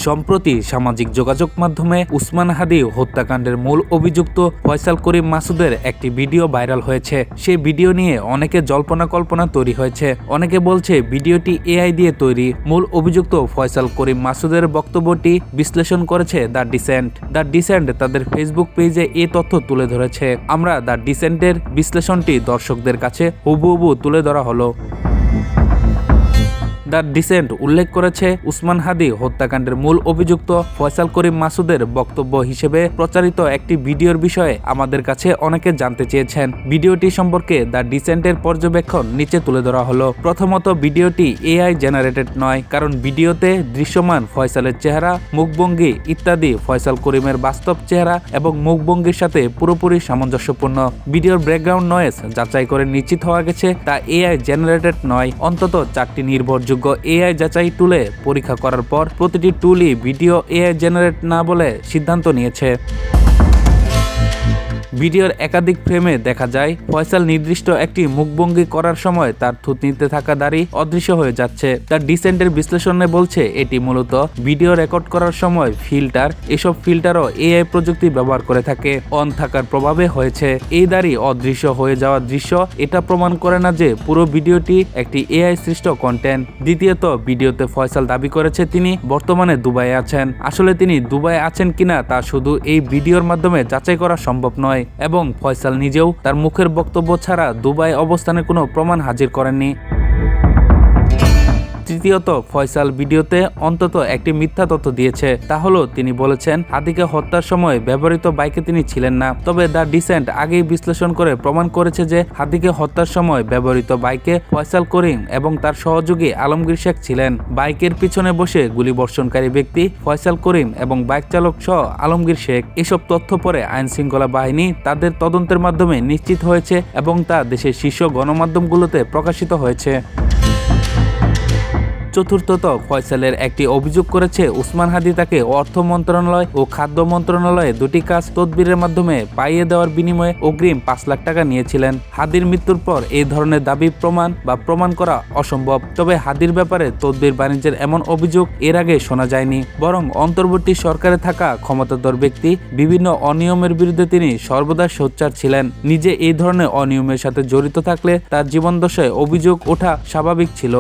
সম্প্রতি সামাজিক যোগাযোগ মাধ্যমে উসমান হাদি হত্যাকাণ্ডের মূল অভিযুক্ত ফয়সাল করিম মাসুদের একটি ভিডিও ভাইরাল হয়েছে। সেই ভিডিও নিয়ে অনেকে জল্পনা কল্পনা তৈরি হয়েছে। অনেকে বলছে ভিডিওটি এআই দিয়ে তৈরি। মূল অভিযুক্ত ফয়সাল করিম মাসুদের বক্তব্যটি বিশ্লেষণ করেছে দ্য ডিসেন্ট তাদের ফেসবুক পেজে এই তথ্য তুলে ধরেছে। আমরা দ্য ডিসেন্টের বিশ্লেষণটি দর্শকদের কাছে হুবহু তুলে ধরা হলো। দ্য ডিসেন্ট উল্লেখ করেছে, উসমান হাদি হত্যাকাণ্ডের মূল অভিযুক্ত ফয়সাল করিম মাসুদের বক্তব্য হিসেবে প্রচারিত একটি ভিডিওর বিষয়ে আমাদের কাছে অনেকে জানতে চেয়েছেন। ভিডিওটি সম্পর্কে দ্য ডিসেন্টের পর্যবেক্ষণ নিচে তুলে ধরা হলো। প্রথমত, ভিডিওটি এআই জেনারেটেড নয়, কারণ ভিডিওতে দৃশ্যমান ফয়সালের চেহারা, মুখভঙ্গি ইত্যাদি ফয়সাল করিমের বাস্তব চেহারা এবং মুখভঙ্গির সাথে পুরোপুরি সামঞ্জস্যপূর্ণ। ভিডিওর ব্যাকগ্রাউন্ড নয়েজ যাচাই করে নিশ্চিত হওয়া গেছে তা এআই জেনারেটেড নয়। অন্তত 4টি নির্ভরযোগ্য এআই যাচাই টুলে পরীক্ষা করার পর প্রতিটি টুলই ভিডিও এআই জেনারেট না বলে সিদ্ধান্ত নিয়েছে। ভিডিওর একাধিক ফ্রেমে দেখা যায় ফয়সাল নির্দিষ্ট একটি মুখভঙ্গি করার সময় তার থুতনিতে থাকা দাড়ি অদৃশ্য হয়ে যাচ্ছে। তার ডিসেন্টের বিশ্লেষণে বলছে এটি মূলত ভিডিও রেকর্ড করার সময় ফিল্টার, এসব ফিল্টারও এআই প্রযুক্তি ব্যবহার করে থাকে, অন থাকার প্রভাবে হয়েছে। এই দাড়ি অদৃশ্য হয়ে যাওয়ার দৃশ্য এটা প্রমাণ করে না যে পুরো ভিডিওটি একটি এআই সৃষ্ট কন্টেন্ট। দ্বিতীয়ত, ভিডিওতে ফয়সাল দাবি করেছে তিনি বর্তমানে দুবাইয়ে আছেন। আসলে তিনি দুবাইয়ে আছেন কিনা তা শুধু এই ভিডিওর মাধ্যমে যাচাই করা সম্ভব নয় এবং ফয়সাল নিজেও তার মুখের বক্তব্য ছাড়া দুবাই অবস্থানের কোনো প্রমাণ হাজির করেননি। তৃতীয়ত, ফয়সাল ভিডিওতে অন্তত একটি মিথ্যা তথ্য দিয়েছে। তা হলো তিনি বলেছেন হাদিকে হত্যার সময় ব্যবহৃত বাইকে তিনি ছিলেন না। তবে দ্য ডিসেন্ট আগেই বিশ্লেষণ করে প্রমাণ করেছে যে হাদিকে হত্যার সময় ব্যবহৃত বাইকে ফয়সাল করিম এবং তার সহযোগী আলমগীর শেখ ছিলেন। বাইকের পিছনে বসে গুলিবর্ষণকারী ব্যক্তি ফয়সাল করিম এবং বাইক চালক সহ আলমগীর শেখ। এসব তথ্য পরে আইন শৃঙ্খলা বাহিনী তাদের তদন্তের মাধ্যমে নিশ্চিত হয়েছে এবং তা দেশের শীর্ষ গণমাধ্যমগুলোতে প্রকাশিত হয়েছে। চতুর্থত, ফয়সালের একটি অভিযোগ করেছে উসমান হাদি তাকে অর্থ মন্ত্রণালয় ও খাদ্য মন্ত্রণালয়ে দুটি কাজ তদবিরের মাধ্যমে পাইয়ে দেওয়ার বিনিময়ে অগ্রিম 5 লাখ টাকা নিয়েছিলেন। হাদির মৃত্যুর পর এই ধরনের দাবি প্রমাণ করা অসম্ভব। তবে হাদির ব্যাপারে তদবির বাণিজ্যের এমন অভিযোগ এর আগে শোনা যায়নি। বরং অন্তর্বর্তী সরকারে থাকা ক্ষমতাধর ব্যক্তি বিভিন্ন অনিয়মের বিরুদ্ধে তিনি সর্বদা সোচ্চার ছিলেন। নিজে এই ধরনের অনিয়মের সাথে জড়িত থাকলে তার জীবনদশায় অভিযোগ ওঠা স্বাভাবিক ছিল।